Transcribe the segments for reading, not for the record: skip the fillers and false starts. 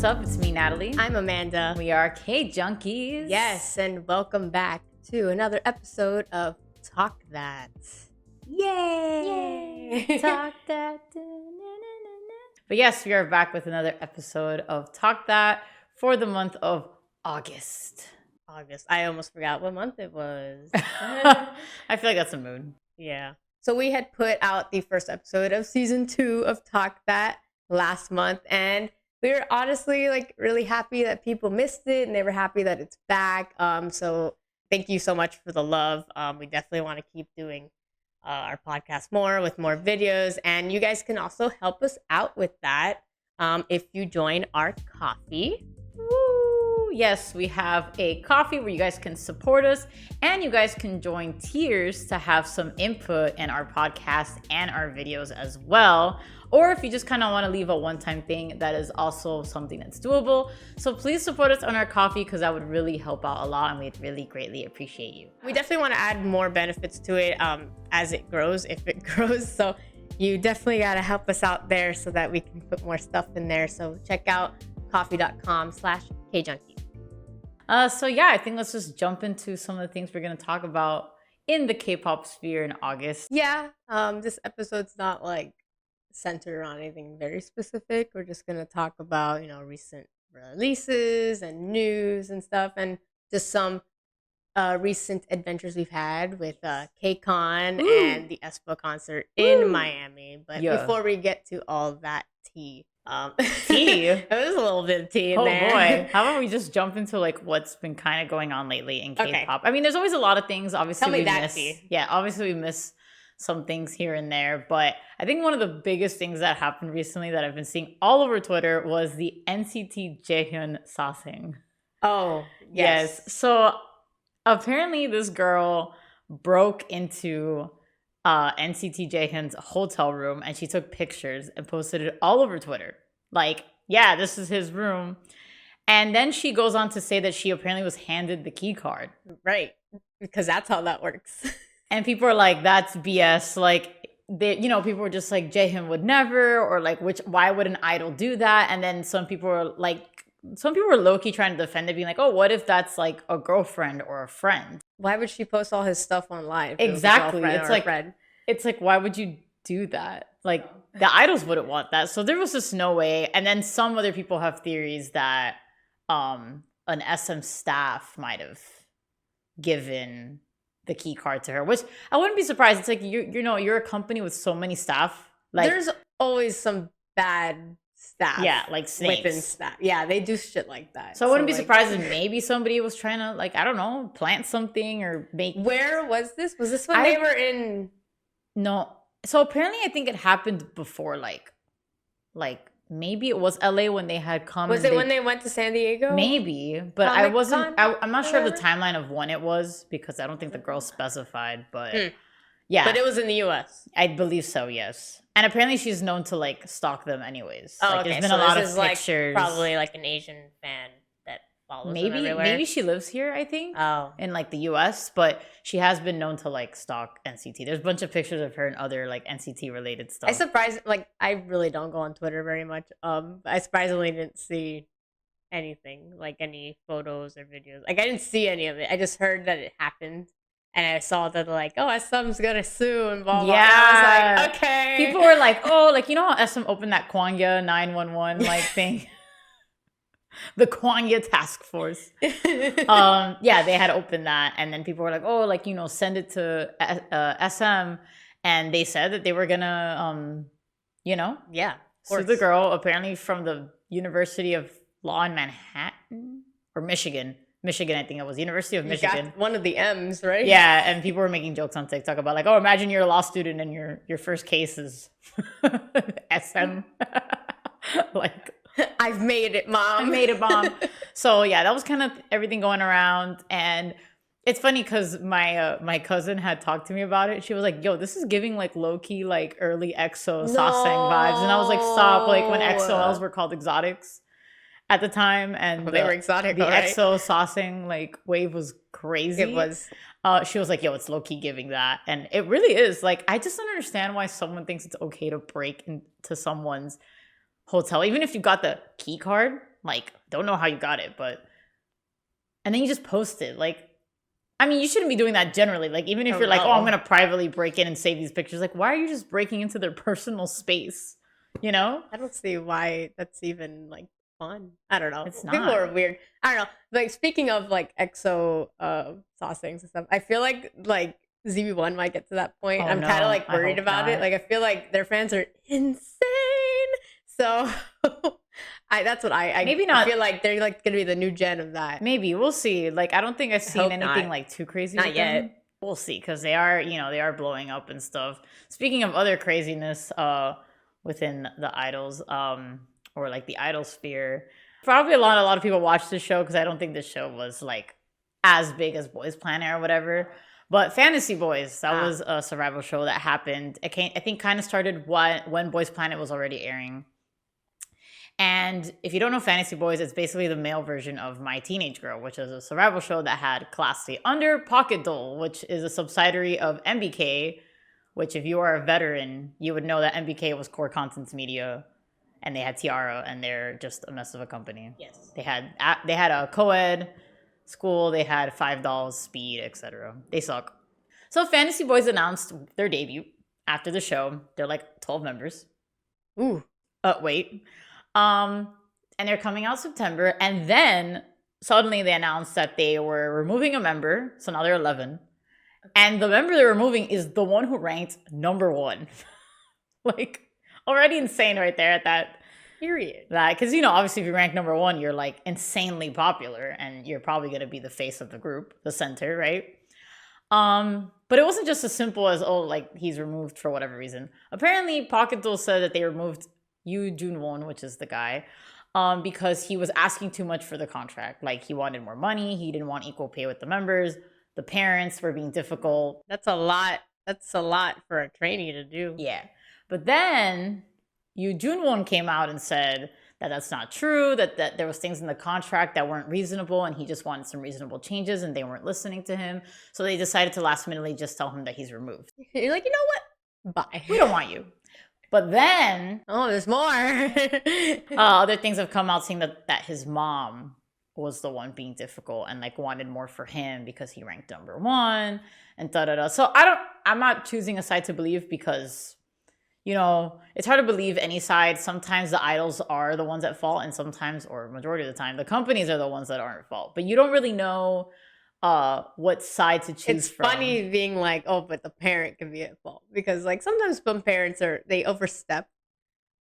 what's up? It's me, Natalie. I'm Amanda. We are K-Junkies. Yes, and welcome back to another episode of Talk That. Yay! Talk That. But yes, we are back with another episode of Talk That for the month of August. I almost forgot what month it was. I feel like that's a mood. Yeah. So we had put out the first episode of season 2 of Talk That last month, and we were honestly really happy that people missed it, and they were happy that it's back. So thank you so much for the love. We definitely want to keep doing our podcast more with more videos, and you guys can also help us out with that if you join our coffee. Woo! Yes, we have a coffee where you guys can support us, and you guys can join tiers to have some input in our podcast and our videos as well. Or if you just kind of want to leave a one-time thing, that is also something that's doable. So please support us on our coffee, because that would really help out a lot, and we'd really greatly appreciate you. We definitely want to add more benefits to it as it grows, if it grows. So you definitely got to help us out there so that we can put more stuff in there. So check out coffee.com/kjunkie. So yeah, I think let's just jump into some of the things we're going to talk about in the K-pop sphere in August. Yeah, this episode's not centered on anything very specific. We're just going to talk about, recent releases and news and stuff, and just some recent adventures we've had with KCON and the aespa concert in Miami. But before we get to all that tea, it was a little bit of tea in there. Oh boy, how about we just jump into what's been kind of going on lately in K-pop? Okay. I mean, there's always a lot of things. Obviously, we miss some things here and there, but I think one of the biggest things that happened recently that I've been seeing all over Twitter was the NCT Jaehyun sasaeng. Oh, yes. So apparently this girl broke into NCT Jaehyun's hotel room, and she took pictures and posted it all over Twitter. This is his room. And then she goes on to say that she apparently was handed the key card. Right. Because that's how that works. And people are like, that's BS. People were just like, Jaehyun would never, or why would an idol do that? And then some people were low-key trying to defend it, being like, oh, what if that's a girlfriend or a friend? Why would she post all his stuff online? Exactly. It's like, why would you do that? The idols wouldn't want that. So there was just no way. And then some other people have theories that an SM staff might have given the key card to her, which I wouldn't be surprised. It's you're a company with so many staff. There's always some bad staff. Yeah, snakes. Within staff. Yeah, they do shit like that. So I wouldn't be surprised if maybe somebody was trying to, I don't know, plant something or make... Where was this? Was this when they were in... No. So apparently I think it happened before, maybe it was LA when they had come. Was it when they went to San Diego? Maybe, but I'm not sure of the timeline of when it was, because I don't think the girl specified, but yeah. But it was in the US. I believe so, yes. And apparently she's known to stalk them anyways. Oh, okay. There's been a lot of pictures. Probably an Asian fan that follows them everywhere. Maybe she lives here, I think. Oh. In the US, but she has been known to stalk NCT. There's a bunch of pictures of her and other NCT related stuff. I really don't go on Twitter very much. I surprisingly didn't see anything, any photos or videos. I didn't see any of it. I just heard that it happened. And I saw that SM's gonna sue and blah, blah, yeah. blah. I was okay. People were how SM opened that Kwangya 911 thing? The Kwangya task force. Yeah, they had opened that, and then people were like, send it to SM, and they said that they were gonna sue the girl, apparently from the University of Law in Manhattan or Michigan, I think it was University of Michigan. Got one of the M's, right? Yeah, and people were making jokes on TikTok about imagine you're a law student and your first case is SM. I've made it, mom. I made it, mom. So yeah, that was kind of everything going around, and it's funny because my cousin had talked to me about it. She was like, "Yo, this is giving low key early EXO sasaeng vibes," and I was like, "Stop!" When EXO-Ls were called exotics at the time, and they were exotic. The EXO sasaeng wave was crazy. It was. She was like, "Yo, it's low key giving that," and it really is. I just don't understand why someone thinks it's okay to break into someone's hotel, even if you got the key card. Like, don't know how you got it, but... And then you just post it. Like, I mean, you shouldn't be doing that generally. Like, even if you're like, oh, I'm going to privately break in and save these pictures. Like, why are you just breaking into their personal space? You know? I don't see why that's even, like, fun. I don't know. It's not. People are weird. I don't know. Like, speaking of, like, EXO saucings and stuff, I feel like ZB1 might get to that point. I'm kind of, like, worried about it. Like, I feel like their fans are insane. So... that's what I maybe not. I feel like they're like gonna be the new gen of that. Maybe we'll see. Like, I don't think I've seen anything like too crazy. Not yet. Them. We'll see, because they are, you know, they are blowing up and stuff. Speaking of other craziness, within the idols, or like the idol sphere, probably a lot of people watch this show because I don't think this show was like as big as Boys Planet or whatever. But Fantasy Boys, that was a survival show that happened. I think kind of started when Boys Planet was already airing. And if you don't know Fantasy Boys, it's basically the male version of My Teenage Girl, which is a survival show that had Classy under Pocket Doll, which is a subsidiary of MBK, which if you are a veteran, you would know that MBK was Core Contents Media, and they had Tiara, and they're just a mess of a company. Yes. They had a co-ed school, they had 5 Dolls, Speed, etc. They suck. So Fantasy Boys announced their debut after the show. They're like 12 members. Ooh. Wait. And they're coming out September, and then suddenly they announced that they were removing a member, so now they're 11. And the member they're removing is the one who ranked number 1. Like, already insane right there at that period. Because, you know, obviously if you rank number 1, you're like insanely popular, and you're probably going to be the face of the group, the center, right? But it wasn't just as simple as, oh, like, he's removed for whatever reason. Apparently, Pocket Doll said that they removed Yoo Jun-won, which is the guy, because he was asking too much for the contract. Like, he wanted more money. He didn't want equal pay with the members. The parents were being difficult. That's a lot. That's a lot for a trainee to do. Yeah. But then Yoo Jun-won came out and said that that's not true, that there was things in the contract that weren't reasonable, and he just wanted some reasonable changes, and they weren't listening to him. So they decided to last minutely just tell him that he's removed. You're like, you know what? Bye. We don't want you. But then... Oh, there's more. Other things have come out saying that his mom was the one being difficult and, like, wanted more for him because he ranked number 1 and da-da-da. So I'm not choosing a side to believe because, you know, it's hard to believe any side. Sometimes the idols are the ones at fault, and sometimes, or majority of the time, the companies are the ones that aren't at fault. But you don't really know what side to choose from. It's funny being like, oh, but the parent can be at fault, because like sometimes some parents they overstep.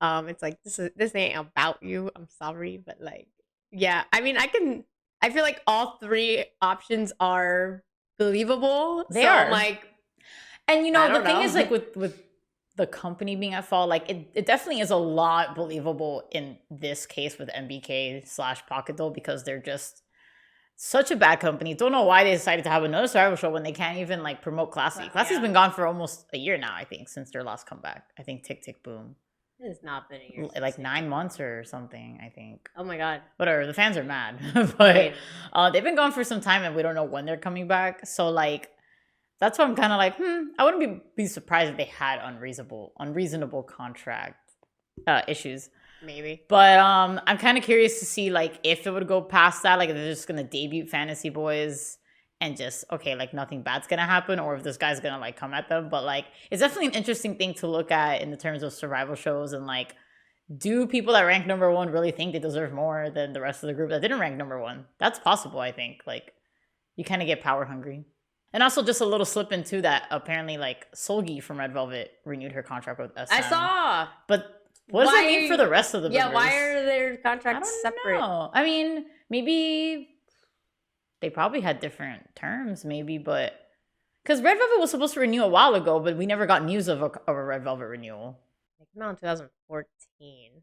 It's like this ain't about you. I'm sorry, but like, yeah. I mean, I feel like all 3 options are believable. They are like, and you know the thing is, like, with the company being at fault, like it definitely is a lot believable in this case with MBK/Pocket Doll, because they're just such a bad company. Don't know why they decided to have another survival show when they can't even like promote Classy. Classy's been gone for almost a year now, I think, since their last comeback. I think Tick Tick Boom. It has not been a year. Like 9 months or something, I think. Oh my god. Whatever, the fans are mad. But they've been gone for some time, and we don't know when they're coming back. So like, that's why I'm kind of like, I wouldn't be surprised if they had unreasonable contract issues. Maybe. But I'm kind of curious to see, like, if it would go past that, like if they're just gonna debut Fantasy Boys and just, okay, like nothing bad's gonna happen, or if this guy's gonna like come at them. But like, it's definitely an interesting thing to look at in the terms of survival shows, and like, do people that rank number 1 really think they deserve more than the rest of the group that didn't rank number 1? That's possible, I think. Like, you kind of get power hungry. And also, just a little slip into that, apparently, like, Solgi from Red Velvet renewed her contract with SM. I saw. But what does that mean for the rest of the members? Yeah, why are their contracts separate? Know. I mean, maybe they probably had different terms, maybe, but... Because Red Velvet was supposed to renew a while ago, but we never got news of a Red Velvet renewal. It came out in 2014. Oh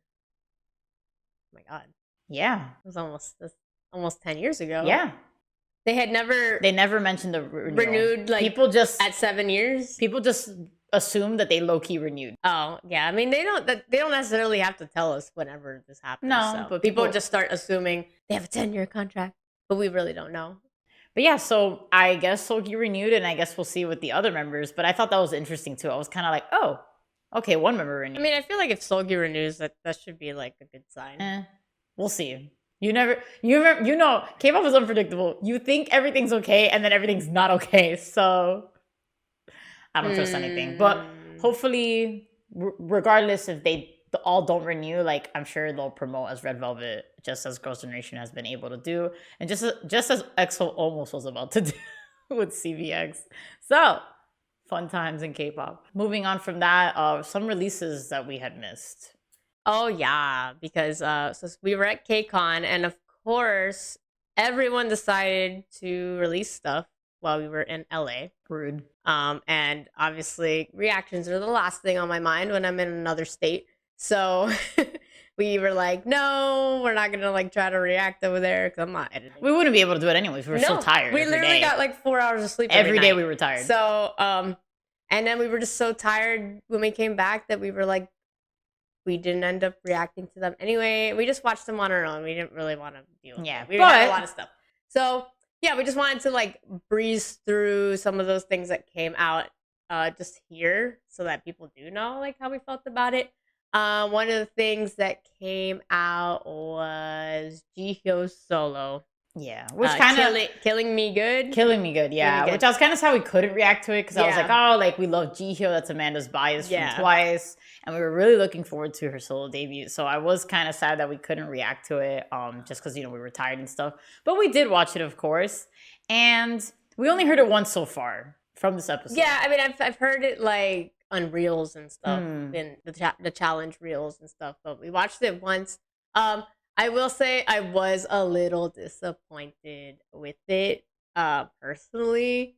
my god. Yeah. It was almost 10 years ago. Yeah. They never mentioned the renewed, like, people just at 7 years. People just assume that they low-key renewed. Oh, yeah. I mean, they don't necessarily have to tell us whenever this happens. No, so but people just start assuming they have a 10-year contract, but we really don't know. But yeah, so I guess Solgi renewed, and I guess we'll see with the other members. But I thought that was interesting too. I was kind of like, oh, okay, one member renewed. I mean, I feel like if Solgi renews, that should be like a good sign. We'll see. You never, K-pop is unpredictable. You think everything's okay, and then everything's not okay. So I don't trust anything. But hopefully, regardless if they all don't renew, like I'm sure they'll promote as Red Velvet, just as Girls' Generation has been able to do, and just as EXO almost was about to do with CVX. So fun times in K-pop. Moving on from that, some releases that we had missed. Oh yeah, because so we were at KCON, and of course, everyone decided to release stuff while we were in LA. Rude. And obviously, reactions are the last thing on my mind when I'm in another state. So we were like, no, we're not gonna like try to react over there because I'm not editing. We wouldn't be able to do it anyways. We were so tired. We literally got like 4 hours of sleep every day. night. We were tired. So and then we were just so tired when we came back that we were like, we didn't end up reacting to them anyway. We just watched them on our own. We didn't really want to deal with it. We had a lot of stuff. So yeah, we just wanted to like breeze through some of those things that came out just here so that people do know like how we felt about it. One of the things that came out was Jihyo's solo. Yeah, which kind of killing me good. Yeah, which I was kind of sad we couldn't react to it because I was like, oh, like we love Jihyo. That's Amanda's bias from Twice, and we were really looking forward to her solo debut. So I was kind of sad that we couldn't react to it, just because we were tired and stuff. But we did watch it, of course, and we only heard it once so far from this episode. Yeah, I mean, I've heard it like on reels and stuff, in the challenge reels and stuff, but we watched it once. I will say I was a little disappointed with it, personally.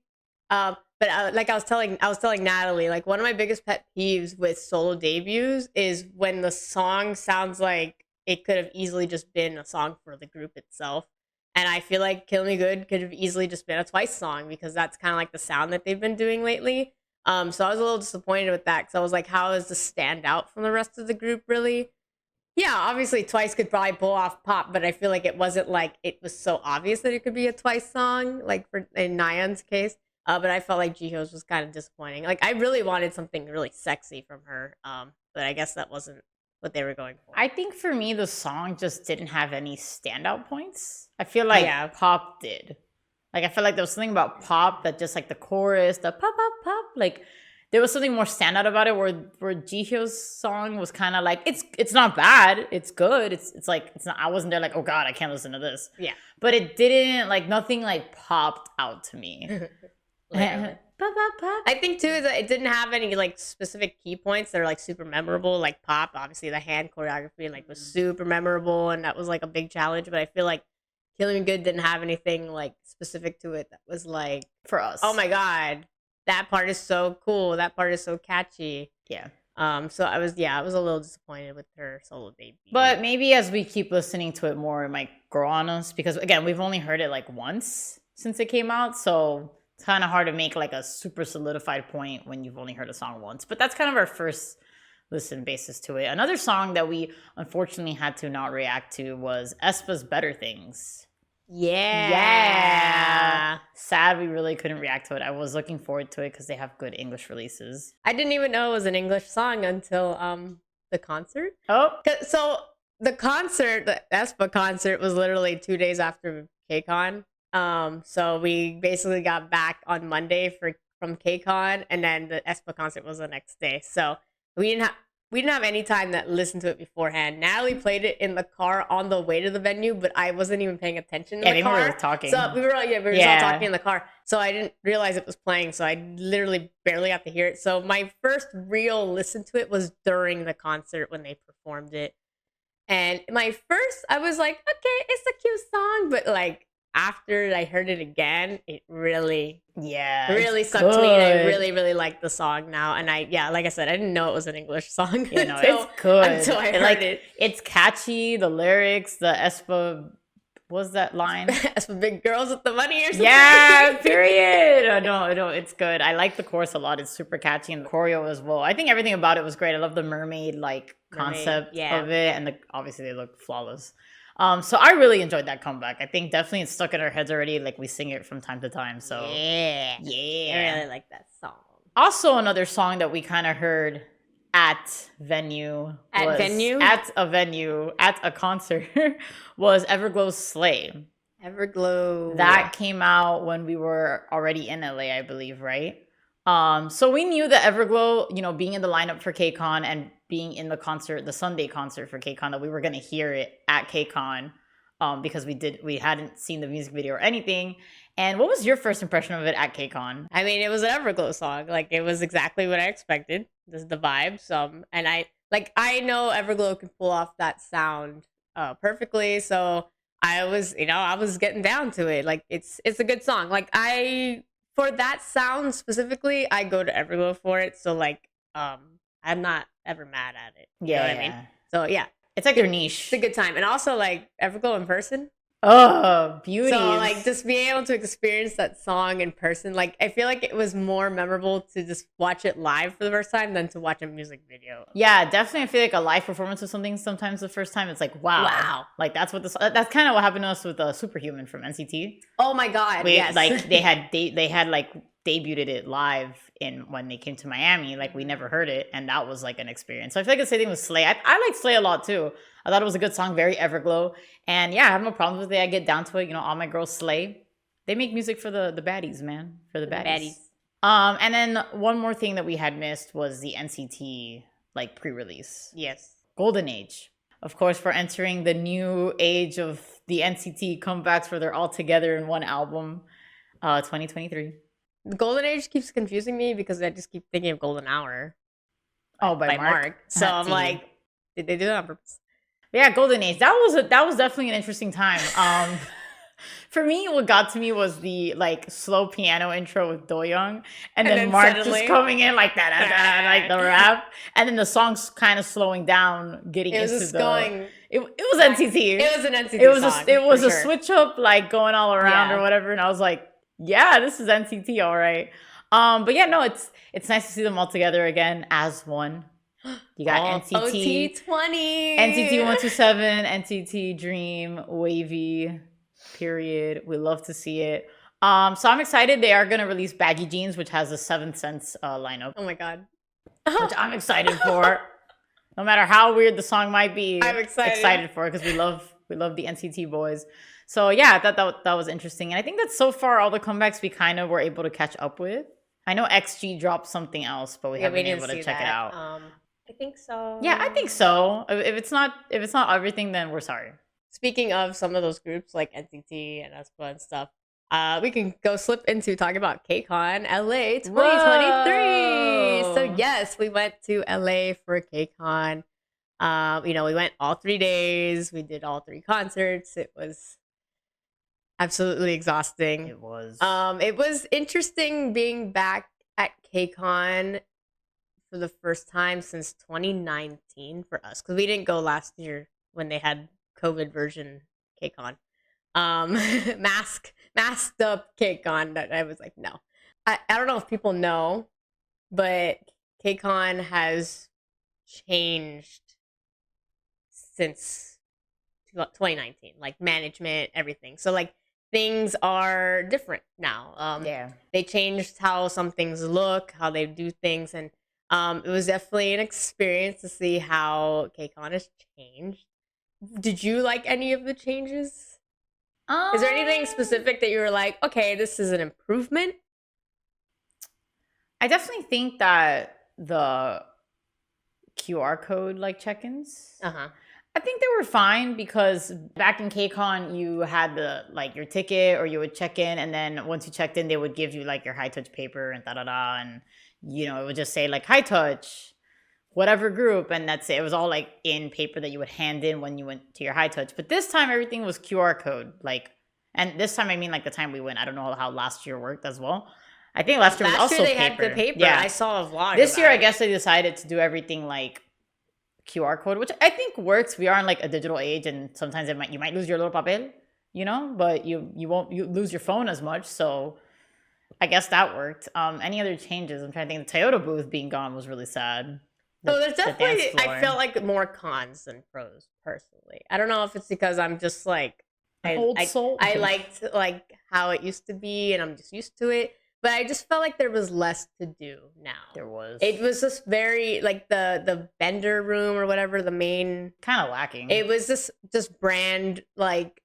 But like I was telling Natalie, like one of my biggest pet peeves with solo debuts is when the song sounds like it could have easily just been a song for the group itself. And I feel like Kill Me Good could have easily just been a Twice song because that's kind of like the sound that they've been doing lately. So I was a little disappointed with that because I was like, how is this stand out from the rest of the group, really? Yeah, obviously Twice could probably pull off Pop, but I feel like it wasn't like it was so obvious that it could be a Twice song, like in Nayeon's case. But I felt like Jihyo's was kind of disappointing. Like I really wanted something really sexy from her, but I guess that wasn't what they were going for. I think for me, the song just didn't have any standout points. I feel like Pop did. Like I feel like there was something about Pop that just like the chorus, the pop pop pop, like there was something more standout about it. Where Jihyo's song was kind of like it's not bad, it's good. It's like it's not. I wasn't there like, oh god, I can't listen to this. Yeah, but it didn't like nothing like popped out to me. Pop, pop, pop. I think too is that it didn't have any like specific key points that are like super memorable. Like Pop, obviously the hand choreography like was super memorable, and that was like a big challenge. But I feel like Killing Me Good didn't have anything like specific to it that was like for us. Oh my god, that part is so cool. That part is so catchy. Yeah. So I was a little disappointed with her solo debut. But maybe as we keep listening to it more, it might grow on us because again, we've only heard it like once since it came out, so it's kind of hard to make like a super solidified point when you've only heard a song once. But that's kind of our first listen basis to it. Another song that we unfortunately had to not react to was aespa's Better Things. Yeah. Sad we really couldn't react to it. I was looking forward to it because they have good English releases. I didn't even know it was an English song until the concert. Oh. So the concert, the aespa concert was literally 2 days after KCON. So we basically got back on Monday from KCON, and then the aespa concert was the next day. So we didn't have any time to listen to it beforehand. Natalie played it in the car on the way to the venue, but I wasn't even paying attention in the car. We were talking. So we were all talking in the car. So I didn't realize it was playing. So I literally barely got to hear it. So my first real listen to it was during the concert when they performed it. And I was like, okay, it's a cute song, but like after I heard it again, it really stuck to me, and I really, really like the song now. And like I said, I didn't know it was an English song. It's good until I heard it. It's catchy. The lyrics, the aespa, what's that line? aespa big girls with the money or something. Yeah, period. No, it's good. I like the chorus a lot. It's super catchy, and the choreo as well. I think everything about it was great. I love the mermaid concept of it, and obviously they look flawless. So I really enjoyed that comeback. I think definitely it's stuck in our heads already. Like we sing it from time to time. So yeah, I really like that song. Also, another song that we kind of heard at venue At venue? at a venue at a concert was Everglow's Slay. Everglow. That came out when we were already in LA, I believe, right? So we knew that Everglow, you know, being in the lineup for KCON and being in the concert, the Sunday concert for KCON, that we were gonna hear it at KCON, because we hadn't seen the music video or anything. And what was your first impression of it at KCON? I mean, it was an Everglow song. Like, it was exactly what I expected. This is the vibes. And I know Everglow can pull off that sound perfectly. So I was getting down to it. Like, it's a good song. Like, for that sound specifically, I go to Everglow for it. So like, I'm not ever mad at it. You know what I mean? So yeah, it's like their niche. It's a good time. And also like Everglow in person. Oh, beauty. So like just being able to experience that song in person, like I feel like it was more memorable to just watch it live for the first time than to watch a music video. Yeah, definitely. I feel like a live performance of something sometimes the first time it's like wow. Like that's that's kind of what happened to us with Superhuman from NCT. Oh my god, yes. Like they had like debuted it live when they came to Miami. Like we never heard it, and that was like an experience. So I feel like the same thing with Slay. I like Slay a lot too. I thought it was a good song, very Everglow. And yeah, I have no problems with it. I get down to it. You know, all my girls Slay. They make music for the baddies, man. For the baddies. And then one more thing that we had missed was the NCT like pre-release. Yes. Golden Age. Of course, we're entering the new age of the NCT comebacks where they're all together in one album. 2023. The Golden Age keeps confusing me because I just keep thinking of Golden Hour. Oh, by Mark. So I'm like, did they do that on purpose? Yeah, Golden Age. That was definitely an interesting time. For me, what got to me was the like slow piano intro with Doyoung, and then Mark suddenly, just coming in like that, like the rap, and then the song's kind of slowing down, getting into the. It was NCT. It was an NCT song. It was a switch up, like going all around or whatever, and I was like, yeah, this is NCT, all right. But yeah, no, it's nice to see them all together again as one. You got NCT 20, NCT 127, NCT Dream, Wavy, period. We love to see it. So I'm excited. They are gonna release Baggy Jeans, which has a 7th Sense lineup. Oh my god, which I'm excited for. No matter how weird the song might be, I'm excited for it because we love the NCT boys. So yeah, I thought that was interesting, and I think that so far all the comebacks we kind of were able to catch up with. I know XG dropped something else, but we haven't been able to check it out. I think so. Yeah, I think so. If it's not everything, then we're sorry. Speaking of some of those groups like NCT and aespa and stuff, we can go slip into talking about KCON LA 2023. Whoa. So yes, we went to LA for KCON. We went all 3 days. We did all 3 concerts. It was absolutely exhausting. It was. It was interesting being back at KCON for the first time since 2019 for us, because we didn't go last year when they had COVID version KCON. Masked up KCON. That I was like, no. I don't know if people know, but KCON has changed since 2019, like management, everything. So like things are different now. They changed how some things look, how they do things, and it was definitely an experience to see how KCON has changed. Did you like any of the changes? Is there anything specific that you were like, okay, this is an improvement? I definitely think that the QR code like check-ins. I think they were fine because back in KCON, you had your ticket or you would check in, and then once you checked in, they would give you like your high touch paper and and it would just say like high touch, whatever group, and that's it. It was all like in paper that you would hand in when you went to your high touch. But this time everything was QR code, and this time I mean like the time we went. I don't know how last year worked as well. I think last year was also they paper. had the paper. Yeah, I saw a vlog. This year, I guess they decided to do everything like QR code, which I think works. We are in like a digital age, and sometimes you might lose your little papel, but you won't lose your phone as much. So I guess that worked. Any other changes? I'm trying to think. The Toyota booth being gone was really sad. So there's definitely, I felt like more cons than pros personally. I don't know if it's because I'm just like old soul. I liked like how it used to be, and I'm just used to it. but I just felt like there was less to do now. There was. It was just very like the vendor room or whatever, the main kind of lacking. It was just brand like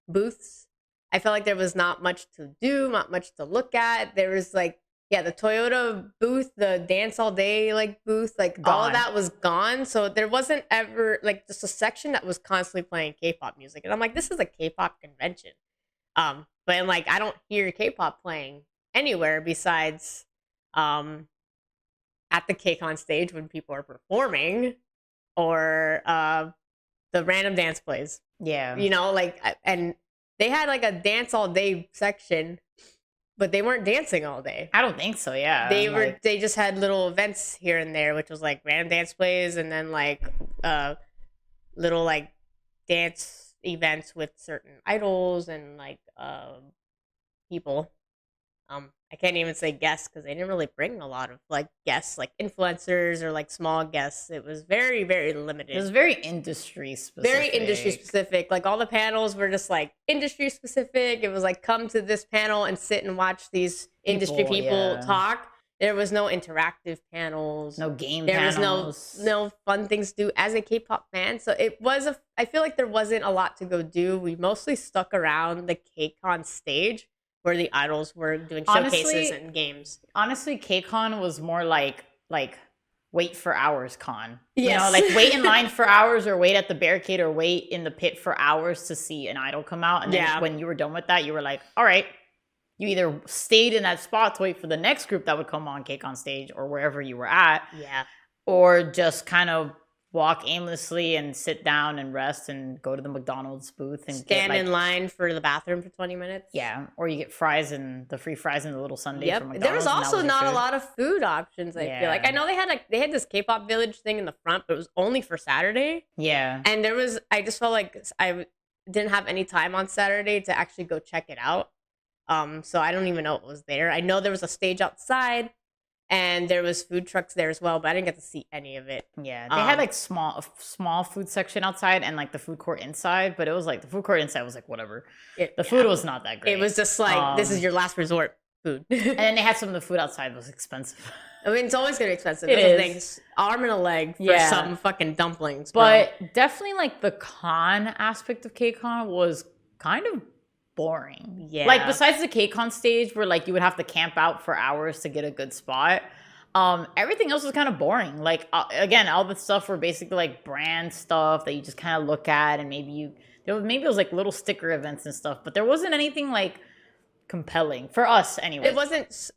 booths. I felt like there was not much to do, not much to look at. There was like the Toyota booth, the Dance All Day like booth, like all of that was gone. So there wasn't ever like just a section that was constantly playing K-pop music. And I'm like, this is a K-pop convention. But like I don't hear K-pop playing anywhere besides at the KCON stage when people are performing or the random dance plays. Yeah. You know, like, and they had like a dance all day section, but they weren't dancing all day. I don't think so, yeah. They just had little events here and there, which was like random dance plays and then like little like dance events with certain idols and like people. I can't even say guests because they didn't really bring a lot of like guests, like influencers or like small guests. It was very, very limited. It was very industry specific. Very industry specific. Like all the panels were just like industry specific. It was like come to this panel and sit and watch these industry people talk. There was no interactive panels. No game panels. There was no fun things to do as a K-pop fan. So it was I feel like there wasn't a lot to go do. We mostly stuck around the KCON stage where the idols were doing showcases and games. Honestly, KCON was more like wait for hours con. Yes. You know, like wait in line for hours or wait at the barricade or wait in the pit for hours to see an idol come out. And then when you were done with that, you were like, all right. You either stayed in that spot to wait for the next group that would come on KCON stage or wherever you were at. Yeah. Or just kind of walk aimlessly and sit down and rest and go to the McDonald's booth and stand in line for the bathroom for 20 minutes. Yeah. Or you get fries and the free fries and the little sundae from McDonald's. There was also not a lot of food options, I feel like. I know they had this K-pop village thing in the front, but it was only for Saturday. Yeah. And I just felt like I didn't have any time on Saturday to actually go check it out. So I don't even know what was there. I know there was a stage outside and there was food trucks there as well, but I didn't get to see any of it. Yeah, they had like small food section outside and like the food court inside, but it was like the food court inside was like whatever. The food was not that great. It was just like this is your last resort food. And then they had some of the food outside was expensive. I mean, it's always gonna be expensive. It is. Arm and a leg for some fucking dumplings. But definitely like the con aspect of KCON was kind of boring. Yeah. Like besides the KCON stage where like you would have to camp out for hours to get a good spot, everything else was kind of boring. Like again, all the stuff were basically like brand stuff that you just kind of look at and maybe it was like little sticker events and stuff, but there wasn't anything like compelling for us anyway. It wasn't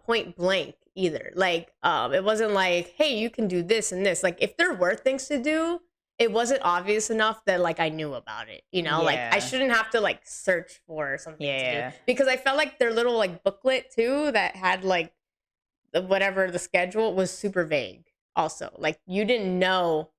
point blank either. Like it wasn't like, hey, you can do this and this. Like if there were things to do, it wasn't obvious enough that like I knew about it, you know, like I shouldn't have to like search for something to do, because I felt like their little like booklet too that had like whatever the schedule was super vague. Also, like you didn't know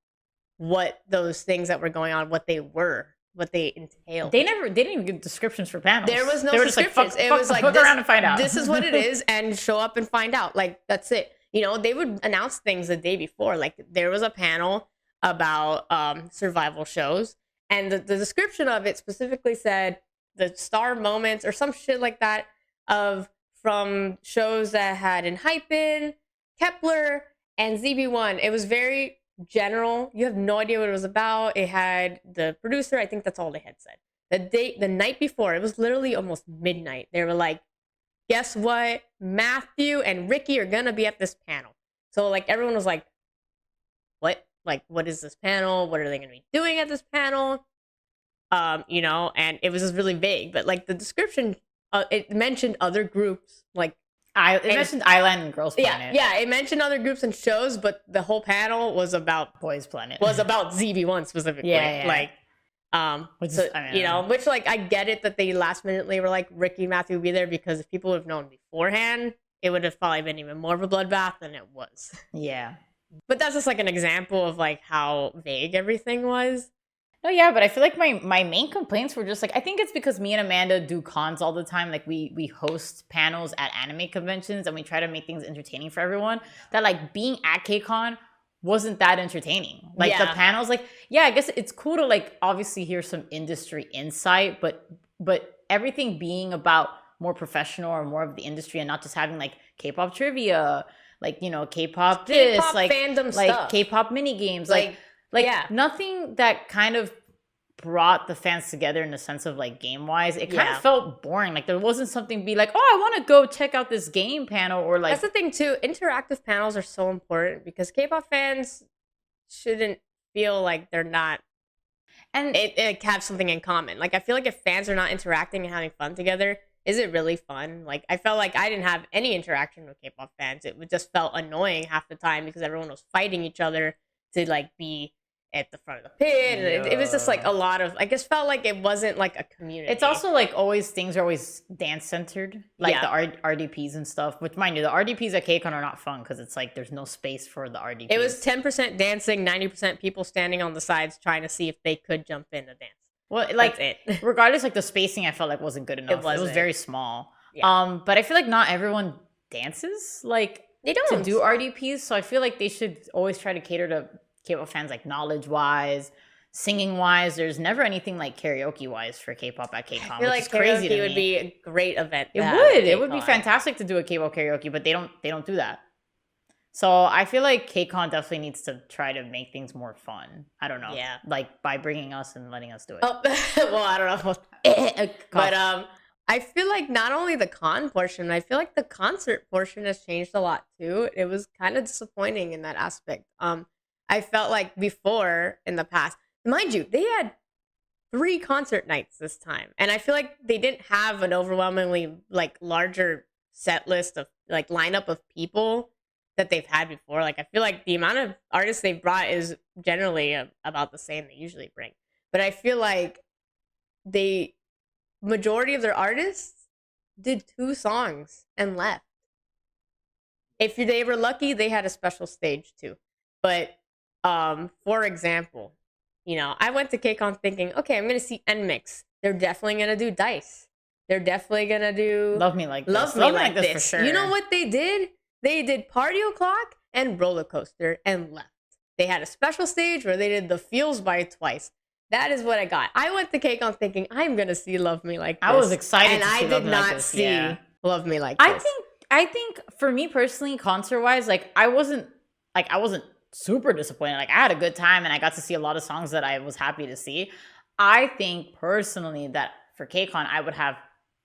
what those things that were going on, what they entailed. They didn't even give descriptions for panels. There was no descriptions. It was like look around and find out. This is what it is, and show up and find out. Like that's it. You know, they would announce things the day before. Like there was a panel about survival shows, and the description of it specifically said the star moments or some shit like that from shows that had Enhypen, Kepler, and ZB1. It was very general. You have no idea what it was about. It had the producer. I think that's all they had said. The night before, it was literally almost midnight. They were like, guess what? Matthew and Ricky are gonna be at this panel. So like everyone was like, what? Like, what is this panel? What are they going to be doing at this panel? You know, and it was just really vague. But like the description, it mentioned other groups. Like, it mentioned Island and Girls Planet. Yeah, it mentioned other groups and shows, but the whole panel was about Boys Planet. Was about ZB1 specifically. Yeah. Like, you know, which like I get it that they last minutely were like Ricky and Matthew would be there, because if people would have known beforehand, it would have probably been even more of a bloodbath than it was. Yeah. But that's just like an example of like how vague everything was. No, yeah, but I feel like my main complaints were just like, I think it's because me and Amanda do cons all the time. Like we host panels at anime conventions and we try to make things entertaining for everyone. That like being at KCON wasn't that entertaining. Like the panels, like, yeah, I guess it's cool to like obviously hear some industry insight, but everything being about more professional or more of the industry, and not just having like K-pop trivia, like, you know, K-pop this, K-pop like fandom like stuff. K-pop mini games, Like, like yeah. nothing that kind of brought the fans together in the sense of like game wise. It kind Yeah. of felt boring. Like there wasn't something to be like, oh, I want to go check out this game panel, or like That's the thing too. Interactive panels are so important because K-pop fans shouldn't feel like they're not and it have something in common. Like, I feel like if fans are not interacting and having fun together, is it really fun? Like, I felt like I didn't have any interaction with K-pop fans. It just felt annoying half the time because everyone was fighting each other to like be at the front of the pit. And it was just like a lot of, I just felt like it wasn't like a community. it's also like always things are always dance centered, like Yeah. the RDPs and stuff. Which, mind you, the RDPs at KCON are not fun because it's like there's no space for the RDPs. It was 10% dancing, 90% people standing on the sides trying to see if they could jump in a dance. well, like That's it. regardless, like the spacing I felt like wasn't good enough. It was wasn't. very small. Yeah. But I feel like not everyone dances like They don't to do RDPs, so I feel like they should always try to cater to K-pop fans, like knowledge wise, singing wise. There's never anything like karaoke wise for K-pop at KCON. I feel like which is crazy to karaoke would me. be a great event. It would be fantastic to do a K-pop karaoke, but they don't do that. So I feel like KCON definitely needs to try to make things more fun. I don't know, Yeah. like by bringing us and letting us do it. Oh, well, I don't know. But I feel like not only the con portion, I feel like the concert portion has changed a lot too. It was kind of disappointing in that aspect. I felt like before in the past, mind you, they had 3 concert nights this time, and I feel like they didn't have an overwhelmingly like larger set list of like lineup of people that they've had before. Like, I feel like the amount of artists they've brought is generally about the same they usually bring, but I feel like majority of their artists did 2 songs and left. If they were lucky, they had a special stage too. But for example, you know, I went to KCON thinking, okay, I'm gonna see NMIX. They're definitely gonna do Dice. They're definitely gonna do Love Me Like This. Love Me Like This This. for sure. You know what they did? They did Party O'Clock and Roller Coaster and left. They had a special stage where they did the Feels by Twice. That is what I got. I went to KCON thinking I'm gonna see Love Me Like This. I was excited and to see I Love did Me Like not This, see yeah. Love Me Like This. I think for me personally, concert wise, like I wasn't super disappointed. Like I had a good time and I got to see a lot of songs that I was happy to see. I think personally that for KCON I would have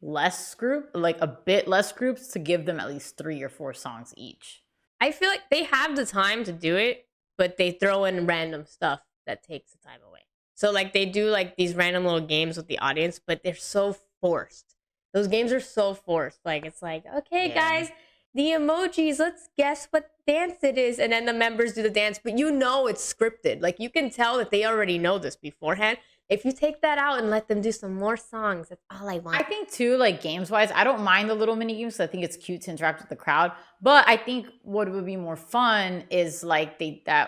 a bit less groups to give them at least 3 or 4 songs each. I feel like they have the time to do it, but they throw in random stuff that takes the time away. So like they do like these random little games with the audience, but they're so forced. Those games are so forced. Like it's like, okay, guys, the emojis, let's guess what dance it is. And then the members do the dance, but you know it's scripted. Like you can tell that they already know this beforehand. If you take that out and let them do some more songs, that's all I want. I think too, like games wise, I don't mind the little mini games. I think it's cute to interact with the crowd. But I think what would be more fun is like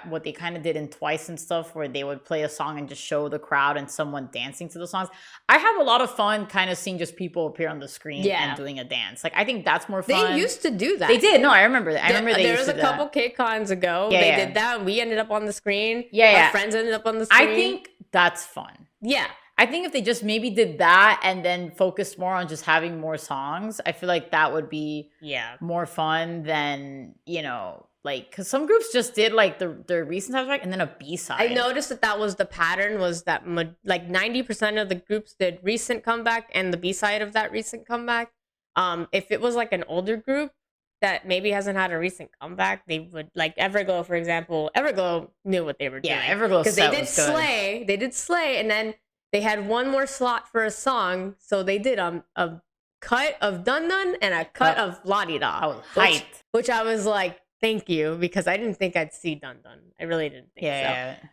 what they kind of did in Twice and stuff, where they would play a song and just show the crowd and someone dancing to the songs. I have a lot of fun kind of seeing just people appear on the screen and doing a dance. Like I think that's more fun. They used to do that. They did. No, I remember that. There was a couple KCONs ago. They did that. We ended up on the screen. Our friends ended up on the screen. I think that's fun. Yeah. I think if they just maybe did that and then focused more on just having more songs, I feel like that would be more fun than, you know, like, because some groups just did like their recent soundtrack and then a B-side. I noticed that was the pattern, was that like 90% of the groups did recent comeback and the B-side of that recent comeback. If it was like an older group that maybe hasn't had a recent comeback, they would, like Everglow, for example. Everglow knew what they were doing. Yeah, Everglow because they did Slay. They did Slay, and then they had one more slot for a song, so they did a cut of Dun Dun and a cut of La Di Da. I was hyped. Which I was like, thank you, because I didn't think I'd see Dun Dun. I really didn't think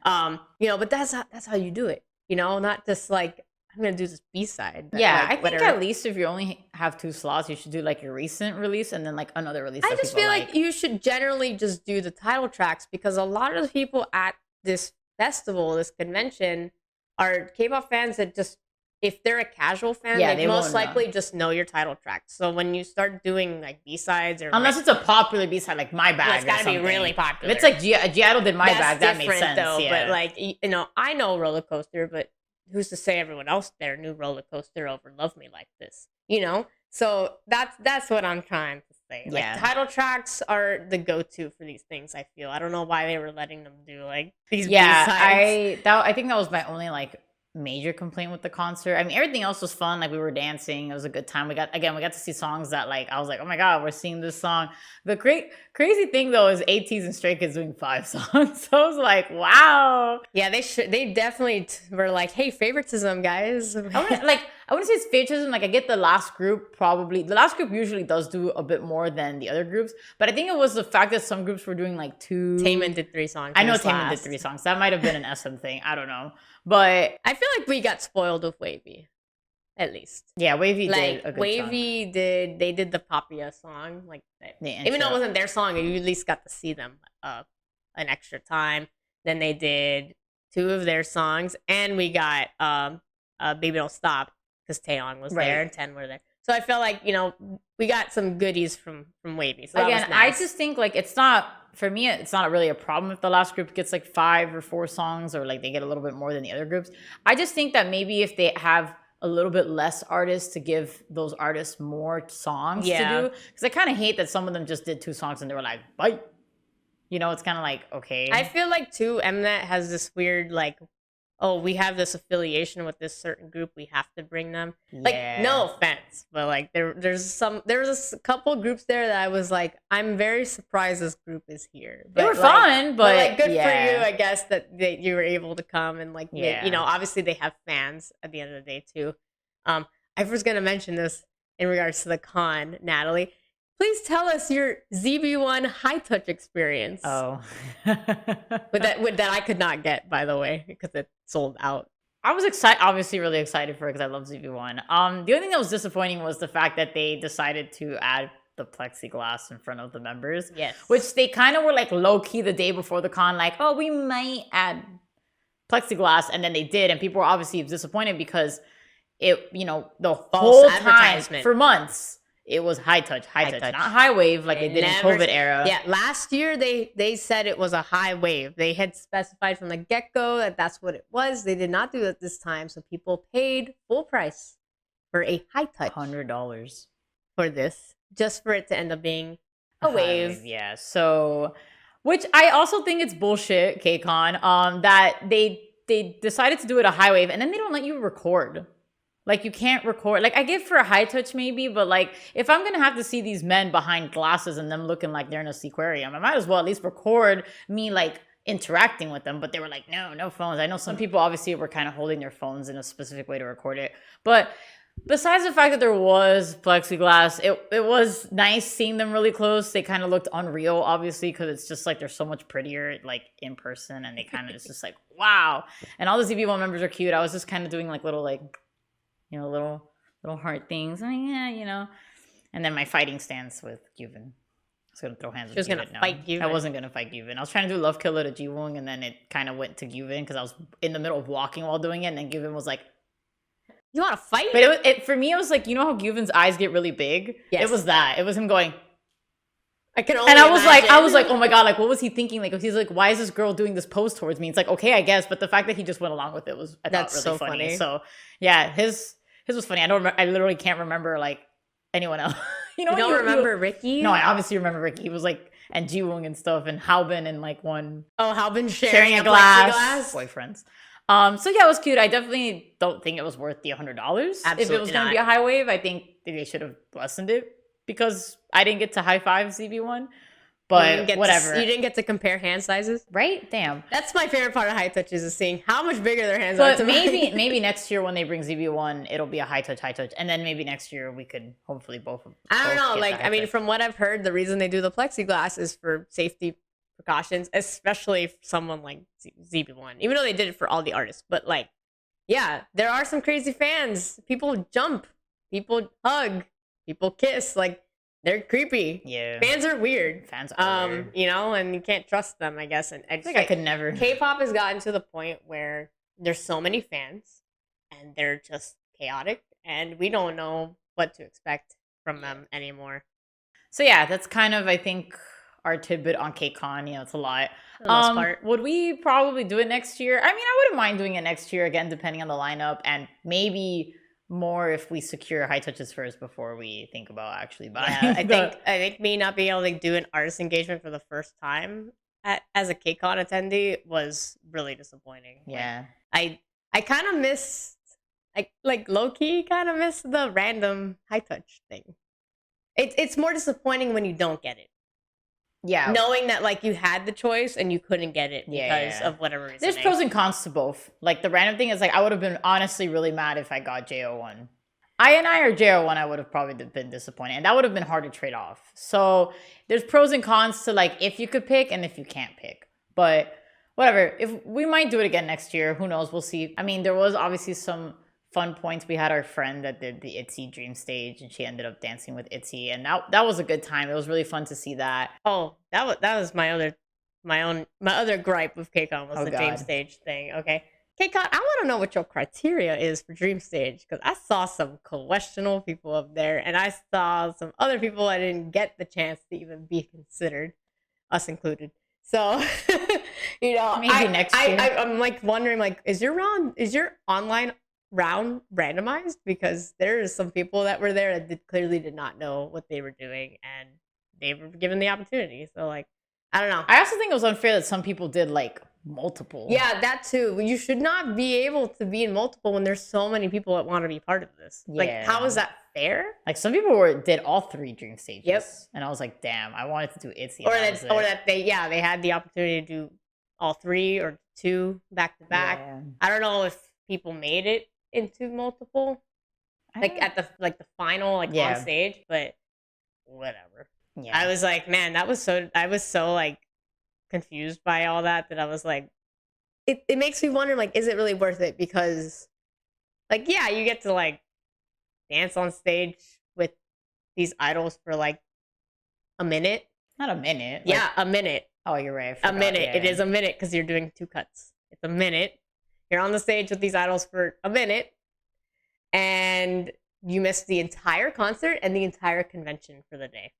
so. You know, but that's how you do it. You know, not just like, I'm gonna do this B-side. Yeah, like, I think at least if you only have 2 slots, you should do like your recent release and then like another release. I just feel like you should generally just do the title tracks, because a lot of the people at this festival, this convention, are K-pop fans that just, if they're a casual fan, they most likely just know your title tracks. So when you start doing like B-sides, or unless it's a popular B-side like My Bag, it's gotta be really popular. If it's like G-Idol did My Bag, that makes sense. Though, but like, you know, I know Roller Coaster, but who's to say everyone else there knew Roller Coaster over Love Me Like This, you know? So that's what I'm trying to say. Like Yeah. title tracks are the go-to for these things. I feel I don't know why they were letting them do like these Yeah, B-sides. I think that was my only like major complaint with the concert. I mean, everything else was fun. Like we were dancing. It was a good time. We got to see songs that like I was like, oh my god, we're seeing this song. The crazy thing though is ATs and Stray Kids doing 5 songs. So I was like, wow. Yeah, they definitely were like, hey, favoritism, guys. I wouldn't say it's favoritism. Like I get the last group the last group usually does do a bit more than the other groups, but I think it was the fact that some groups were doing like 2. Taemin did 3 songs. I know Taemin did 3 songs. That might have been an SM thing. I don't know. But I feel like we got spoiled with Wavy, at least. Yeah, Wavy like, did a good Wavy chunk. they did the Papia song. Like even though it wasn't their song, you at least got to see them an extra time. Then they did 2 of their songs, and we got Baby Don't Stop because Taeyong was there and 10 were there. So I feel like, we got some goodies from Wavy. So again, nice. I just think like it's not for me. It's not really a problem if the last group gets like 5 or 4 songs, or like they get a little bit more than the other groups. I just think that maybe if they have a little bit less artists to give those artists more songs to do, because I kind of hate that some of them just did 2 songs and they were like, bye. It's kind of like, okay. I feel like too, Mnet has this weird like, oh, we have this affiliation with this certain group, we have to bring them. Like, no offense, but like there was a couple groups there that I was like, I'm very surprised this group is here. They were fun, but like good for you, I guess, that you were able to come and like, obviously they have fans at the end of the day too. I was gonna mention this in regards to the con, Natalie. Please tell us your ZB1 high touch experience. Oh, but that I could not get, by the way, because it sold out. I was obviously really excited for it because I love ZB1. The only thing that was disappointing was the fact that they decided to add the plexiglass in front of the members. Yes, which they kind of were like low key the day before the con, like, oh, we might add plexiglass, and then they did, and people were obviously disappointed because it, the whole time for months. It was high touch, not high wave like they did in COVID era. Yeah, last year they said it was a high wave. They had specified from the get-go that that's what it was. They did not do it this time, so people paid full price for a high touch. $100 for this, just for it to end up being a wave. Yeah, so, which I also think it's bullshit, KCON, that they decided to do it a high wave, and then they don't let you record. Like, you can't record. Like, I get for a high touch maybe, but like, if I'm going to have to see these men behind glasses and them looking like they're in a seaquarium, I might as well at least record me like interacting with them. But they were like, no phones. I know some people obviously were kind of holding their phones in a specific way to record it. But besides the fact that there was plexiglass, it was nice seeing them really close. They kind of looked unreal, obviously, because it's just like they're so much prettier like in person, and they kind of, it's just like, wow. And all the ZB1 members are cute. I was just kind of doing like little like, little heart things. I mean, yeah, And then my fighting stance with Gyuvin. I was going to throw hands with Gyuvin. She was going to fight Gyuvin. I wasn't going to fight Gyuvin. I was trying to do Love Killer to Jiwoong, and then it kind of went to Gyuvin because I was in the middle of walking while doing it, and then Gyuvin was like, you want to fight? But for me, it was like, you know how Gyuvin's eyes get really big? Yes. It was that. It was him going... I can only I was imagine. like, oh my god, like what was he thinking? Like he's like, why is this girl doing this pose towards me? It's like, okay, I guess, but the fact that he just went along with it was really so funny. So yeah, his was funny. I literally can't remember like anyone else. You don't remember Ricky? No, I obviously remember Ricky. He was like, and Jiwoong and stuff, and Halbin and like one. Oh, Halbin sharing a glass. Boyfriends. So yeah, it was cute. I definitely don't think it was worth the $100. If it was going to be a high wave, I think they should have lessened it because I didn't get to high five ZB1. But whatever. You didn't get to compare hand sizes? Right? Damn. That's my favorite part of high touches is seeing how much bigger their hands are. But maybe next year when they bring ZB1, it'll be a high touch. And then maybe next year we could hopefully both. I don't know. Like, I mean, from what I've heard, the reason they do the plexiglass is for safety precautions, especially for someone like ZB1, even though they did it for all the artists. But like, yeah, there are some crazy fans. People jump, people hug, people kiss. Like, they're creepy. Yeah. Fans are weird. Fans are weird. And you can't trust them, I guess. And I think I could never. K-pop has gotten to the point where there's so many fans and they're just chaotic and we don't know what to expect from them anymore. So yeah, that's kind of, I think, our tidbit on KCON. It's a lot. For the most part. Would we probably do it next year? I mean, I wouldn't mind doing it next year again, depending on the lineup, and maybe more if we secure high touches first before we think about actually buying. Yeah, I think me not being able to do an artist engagement for the first time as a KCON attendee was really disappointing. Yeah. I kind of missed, like low key kind of missed the random high touch thing. It's more disappointing when you don't get it. Yeah. Knowing that like you had the choice and you couldn't get it because of whatever reason. There's pros and cons to both. Like the random thing is like I would have been honestly really mad if I got JO1. I or JO1, I would have probably been disappointed. And that would have been hard to trade off. So there's pros and cons to like if you could pick and if you can't pick. But whatever. If we might do it again next year, who knows? We'll see. I mean, there was obviously some fun points. We had our friend that did the ITZY Dream Stage, and she ended up dancing with ITZY, and that was a good time. It was really fun to see that. Oh, that was my other gripe with KCON was Dream Stage thing. Okay, KCON, I want to know what your criteria is for Dream Stage, because I saw some questionable people up there, and I saw some other people I didn't get the chance to even be considered, us included. So, you know, maybe next year. I'm like wondering, like, is your online round randomized? Because there's some people that were there that clearly did not know what they were doing, and they were given the opportunity. So like, I don't know. I also think it was unfair that some people did like multiple. Yeah, that too. You should not be able to be in multiple when there's so many people that want to be part of this. Yeah. Like, how is that fair? Like some people did all 3 Dream Stages. Yep. And I was like, damn, I wanted to do ITZY. Or that they had the opportunity to do all 3 or 2 back to back. Yeah. I don't know if people made it into multiple, like at the final on stage, but whatever. Yeah. I was like, man, I was so like confused by all that I was like, it makes me wonder, like, is it really worth it? Because like, yeah, you get to like dance on stage with these idols for like a minute. Not a minute. Yeah, a minute. Oh, you're right. A minute. Yeah. It is a minute because you're doing 2 cuts. It's a minute. You're on the stage with these idols for a minute, and you miss the entire concert and the entire convention for the day.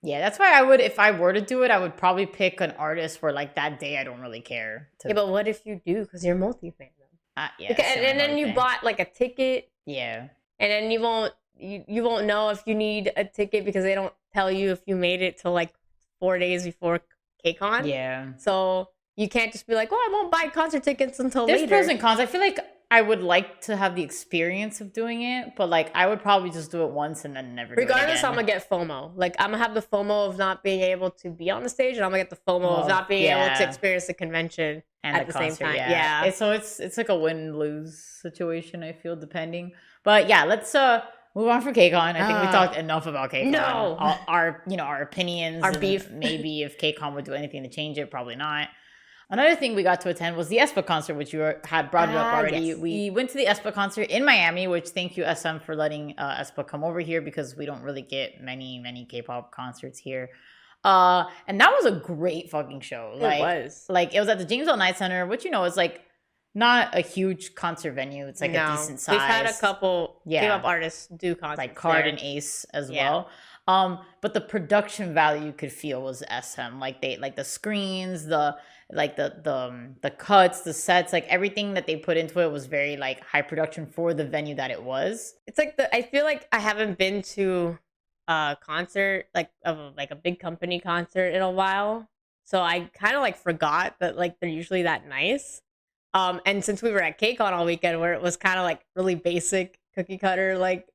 Yeah, that's why I would, if I were to do it, I would probably pick an artist where like that day I don't really care. Yeah, but what if you do? Because you're multi-fandom. Yeah. And then you bought like a ticket. Yeah. And then you won't know if you need a ticket because they don't tell you if you made it till like 4 days before KCON. Yeah. So you can't just be like, oh, I won't buy concert tickets until later. There's pros and cons. I feel like I would like to have the experience of doing it, but like I would probably just do it once and then never do it again. Regardless, I'm gonna get FOMO. Like I'm gonna have the FOMO of not being able to be on the stage, and I'm gonna get the FOMO of not being able to experience the convention and at the concert, same time. Yeah. So it's like a win-lose situation, I feel, depending. But yeah, let's move on for KCON. I think we talked enough about KCON. No. Our opinions, our beef. Maybe if KCON would do anything to change it, probably not. Another thing we got to attend was the aespa concert, which you had brought it up already. Yes. We went to the aespa concert in Miami, which thank you, SM, for letting aespa come over here because we don't really get many K-pop concerts here. And that was a great fucking show. It was. Like, it was at the James L. Knight Center, which, is like not a huge concert venue. It's like a decent size. We've had a couple K-pop artists do concerts like Card and Ace as well. But the production value you could feel was SM. Like the screens, the cuts, the sets, like everything that they put into it was very like high production for the venue that it was. It's like I feel like I haven't been to a concert like a big company concert in a while. So I kind of like forgot that like they're usually that nice. And since we were at KCON all weekend where it was kind of like really basic cookie cutter, like,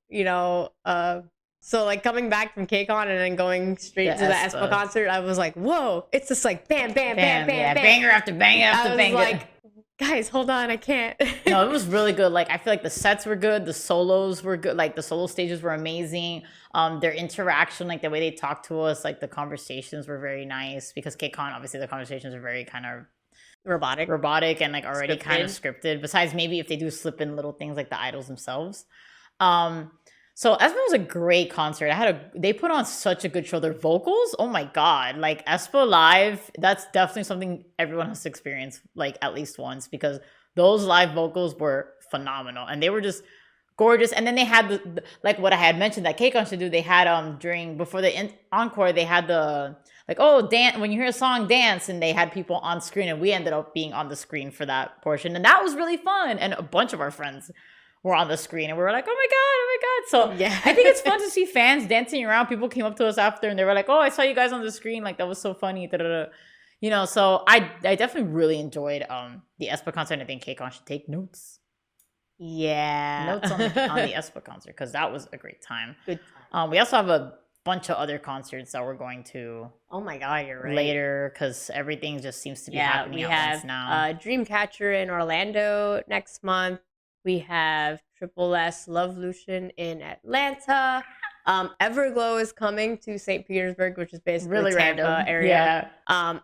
so like coming back from KCON and then going straight to the aespa concert, I was like, whoa, it's just like bam, bam, bam, bam, bam. Banger after banger after banger. I was like, guys, hold on, I can't. No, it was really good. Like, I feel like the sets were good. The solos were good. Like, the solo stages were amazing. Their interaction, like the way they talked to us, like the conversations were very nice because KCON, obviously the conversations are very kind of robotic and like already kind of scripted. Besides maybe if they do slip in little things like the idols themselves. So aespa was a great concert. They put on such a good show. Their vocals, oh my god, like aespa live, that's definitely something everyone has to experience like at least once because those live vocals were phenomenal and they were just gorgeous. And then they had like what I had mentioned that KCON should do. They had before the encore, they had the like, oh, dance, when you hear a song, dance, and they had people on screen, and we ended up being on the screen for that portion, and that was really fun. And a bunch of our friends were on the screen, and we were like, oh my god. So Yeah. I think it's fun to see fans dancing around. People came up to us after, and they were like, oh, I saw you guys on the screen. Like, that was so funny. Da-da-da. You know, so I definitely really enjoyed the aespa concert. And I think KCON should take notes. Yeah. Notes on the aespa concert, because that was a great time. Good time. We also have a bunch of other concerts that we're going to. Oh my god, you're right. Later, because everything just seems to be happening at once now. Dreamcatcher in Orlando next month. We have Triple S Lovelution in Atlanta. Everglow is coming to St. Petersburg, which is basically Really Tampa random area.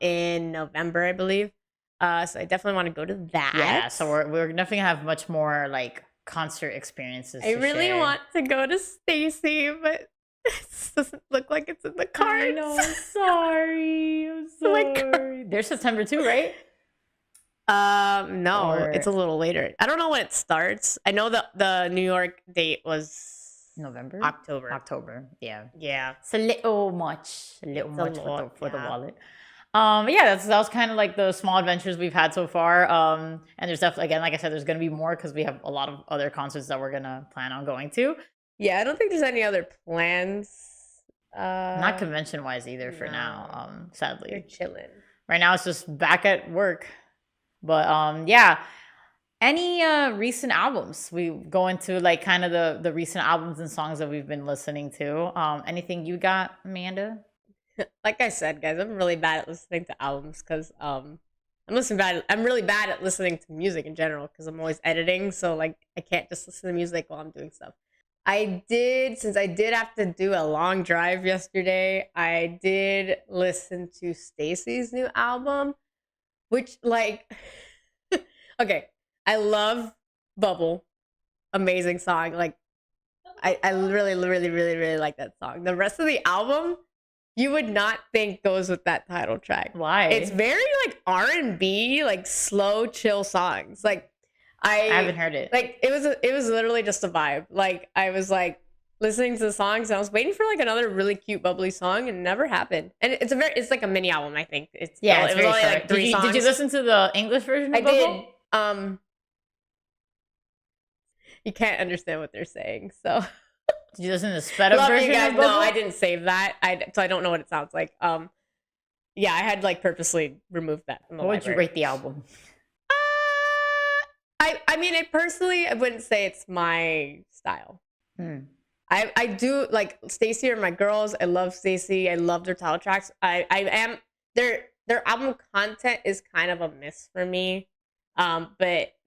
In November, I believe. So I definitely want to go to that. Yeah, so we're definitely gonna have much more like concert experiences. I really share. want to go to Stacy, but it doesn't look like it's in the cards. I know. I'm sorry. I'm sorry. They're September too, right? No, it's a little later. I don't know when it starts. I know the New York date was November, October. Yeah. It's a little much, for the wallet. Yeah, that was kind of like the small adventures we've had so far. And there's definitely, again, like I said, there's gonna be more because we have a lot of other concerts that we're gonna plan on going to. Yeah, I don't think there's any other plans. Not convention wise either for now. Sadly, you're chilling. Right now, it's just back at work. But yeah. Any recent albums? We go into like kind of the recent albums and songs that we've been listening to. Anything you got, Amanda? Like I said, guys, I'm really bad at listening to albums because I'm really bad at listening to music in general because I'm always editing. So like I can't just listen to music while I'm doing stuff. Since I did have to do a long drive yesterday, I did listen to Stacy's new album, which like okay, I love Bubble. Amazing song. Like I really, really, really, really like that song. The rest of the album, you would not think goes with that title track. Why? It's very like R&B, like slow, chill songs. Like I haven't heard it. Like it was literally just a vibe. Like I was like listening to the songs and I was waiting for like another really cute bubbly song and it never happened. And it's like a mini album, I think. It was only like 3 songs. Did you listen to the English version of Bubble? Did. You can't understand what they're saying, so. Did you listen to the sped up version? You guys. No, I didn't save that. So I don't know what it sounds like. Yeah, I had like purposely removed that from the library. What would you rate the album? I mean, I wouldn't say it's my style. I do like Stacy are my girls. I love Stacy. I love their title tracks. Their album content is kind of a miss for me.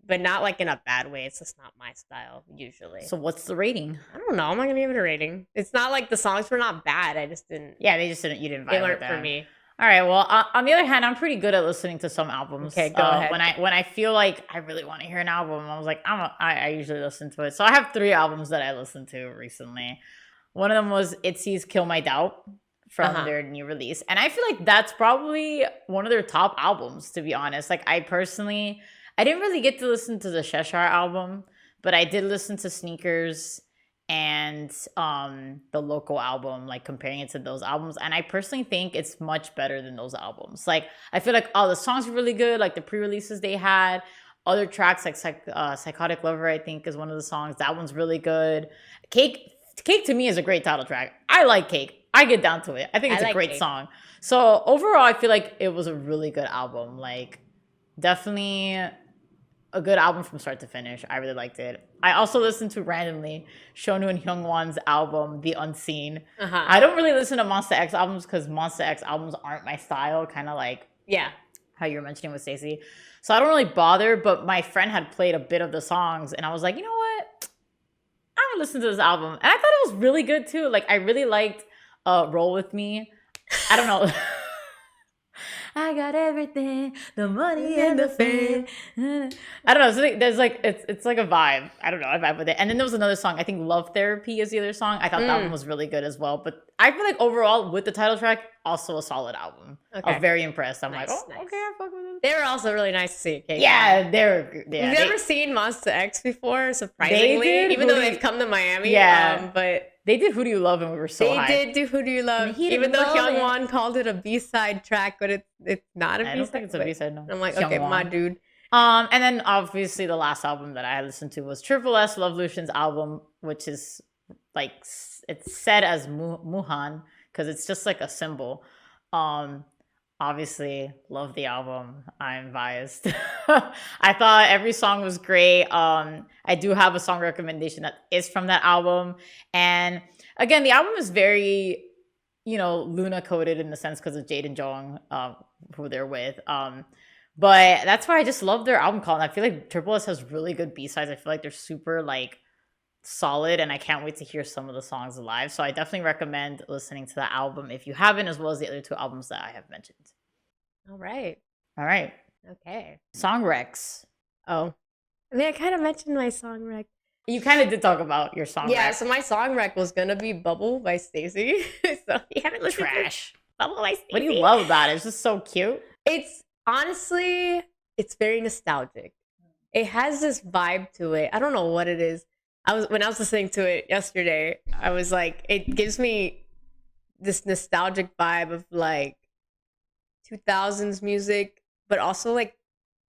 But not like in a bad way. It's just not my style usually. So what's the rating? I don't know. I'm not gonna give it a rating. It's not like the songs were not bad. I just didn't. Yeah, they just didn't. You didn't vibe They weren't with for me. All right. Well, on the other hand, I'm pretty good at listening to some albums. Okay, go ahead. When I feel like I really want to hear an album, I was like, I usually listen to it. So I have 3 albums that I listened to recently. One of them was Itzy's "Kill My Doubt" from their new release, and I feel like that's probably one of their top albums. To be honest, like I didn't really get to listen to the Cheshire album, but I did listen to Sneakers and the Local album, like comparing it to those albums. And I personally think it's much better than those albums. Like I feel like all the songs were really good, like the pre-releases they had. Other tracks like Psychotic Lover, I think, is one of the songs. That one's really good. Cake to me is a great title track. I like Cake. I get down to it. I think it's a great song. So overall, I feel like it was a really good album. Like definitely a good album from start to finish. I really liked it. I also listened to randomly Shonu and Hyungwon's album, The Unseen. I don't really listen to Monsta X albums because Monsta X albums aren't my style, kind of like how you were mentioning with Stacey. So I don't really bother, but my friend had played a bit of the songs and I was like, you know what? I'm gonna listen to this album. And I thought it was really good too. Like I really liked Roll With Me. I don't know. I got everything, the money and the fame. I don't know. So there's like it's like a vibe. I don't know. I vibe with it. And then there was another song. I think Love Therapy is the other song. I thought that one was really good as well. But I feel like overall with the title track, also a solid album. Okay. I was very impressed. I'm like, okay, I fuck with it. They were also really nice to see. Yeah, they're. You've never seen Monsta X before, surprisingly, even though they've come to Miami. Yeah, but. They did Who Do You Love and we were so high. They did do Who Do You Love, even though Hyungwon called it a B-side track, but it's not a B-side. I don't think it's a B-side, no. I'm like, okay, my dude. And then obviously the last album that I listened to was Triple S Love Lution's album, which is like it's said as Muhan because it's just like a symbol. Obviously love the album. I'm biased. I thought every song was great. I do have a song recommendation that is from that album, and again, the album is very, Luna coded in the sense because of Jade and Jong, who they're with. But that's why I just love their album call. And I feel like Triple S has really good B-sides. I feel like they're super like solid, and I can't wait to hear some of the songs live. So I definitely recommend listening to the album if you haven't, as well as the other two albums that I have mentioned. All right. Okay. Song recs. Oh, I mean, I kind of mentioned my song rec. You kind of did talk about your song Yeah, rec. so my song rec was gonna be Bubble by Stacey. So you haven't listened Trash. to Bubble by Stacey. What do you love about it? It's just so cute. It's honestly, it's very nostalgic. It has this vibe to it. I don't know what it is. When I was listening to it yesterday, I was like, it gives me this nostalgic vibe of like 2000s music, but also like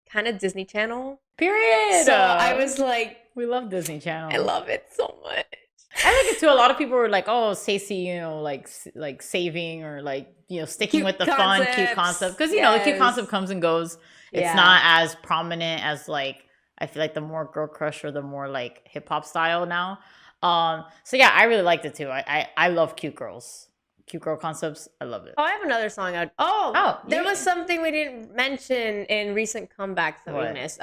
kind of Disney Channel. Period. So I was like, we love Disney Channel. I love it so much. I like it too. A lot of people were like, "Oh, Stacey, like saving or like sticking Cute with the concepts. fun, cute concept." Because the cute concept comes and goes. It's not as prominent as like I feel like the more girl crush or the more like hip hop style now. So yeah, I really liked it too. I love cute girls, cute girl concepts. I love it. Oh, I have another song out. There was something we didn't mention in recent comebacks that we missed.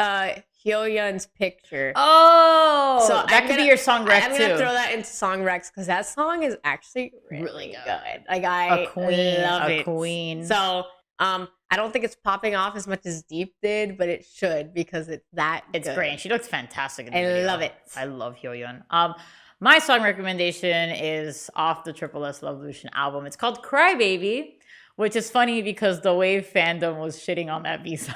Hyoyeon's Picture. Oh, so that could be your song rec too. I'm gonna throw that into song recs because that song is actually really good. Like I love it. Queen. So I don't think it's popping off as much as Deep did, but it should because it's good. Great. And she looks fantastic in the video. I love it. I love Hyoyeon. My song recommendation is off the Triple S Love Lution album. It's called Cry Baby, which is funny because the Wave fandom was shitting on that B-side.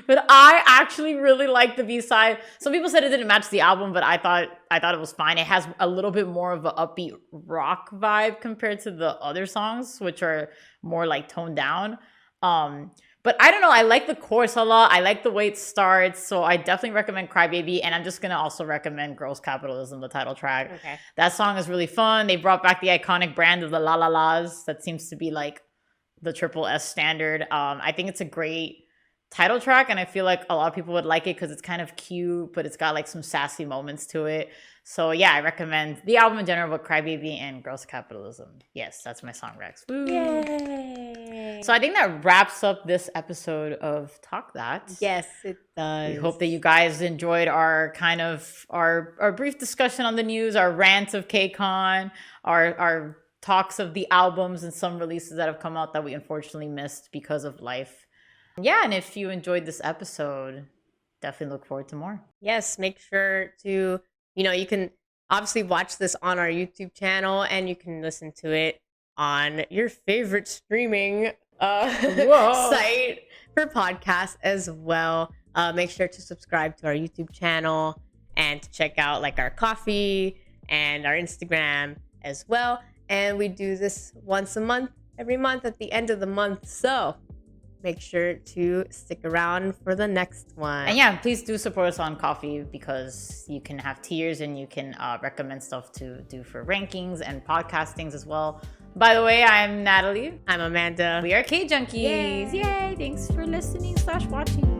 But I actually really like the B-side. Some people said it didn't match the album, but I thought it was fine. It has a little bit more of an upbeat rock vibe compared to the other songs, which are more like toned down. But I don't know. I like the chorus a lot. I like the way it starts. So I definitely recommend Cry Baby. And I'm just going to also recommend Girls Capitalism, the title track. Okay. That song is really fun. They brought back the iconic brand of the La La Las. That seems to be like the Triple S standard. I think it's a great title track, and I feel like a lot of people would like it because it's kind of cute, but it's got like some sassy moments to it. So yeah, I recommend the album in general, but Crybaby and Girls Capitalism. Yes, that's my song recs. Woo. Yay! So I think that wraps up this episode of Talk That. Yes, it does. We hope that you guys enjoyed our kind of our brief discussion on the news, our rant of KCON, our talks of the albums and some releases that have come out that we unfortunately missed because of life. Yeah, and if you enjoyed this episode, definitely look forward to more. Yes, make sure to, you can obviously watch this on our YouTube channel, and you can listen to it on your favorite streaming site for podcasts as well. Make sure to subscribe to our YouTube channel and to check out like our coffee and our Instagram as well. And we do this once a month, every month at the end of the month. So make sure to stick around for the next one. And yeah, please do support us on Coffee because you can have tiers and you can recommend stuff to do for rankings and podcastings as well. By the way, I'm Natalie. I'm Amanda. We are K Junkies. Yay! Thanks for listening/watching.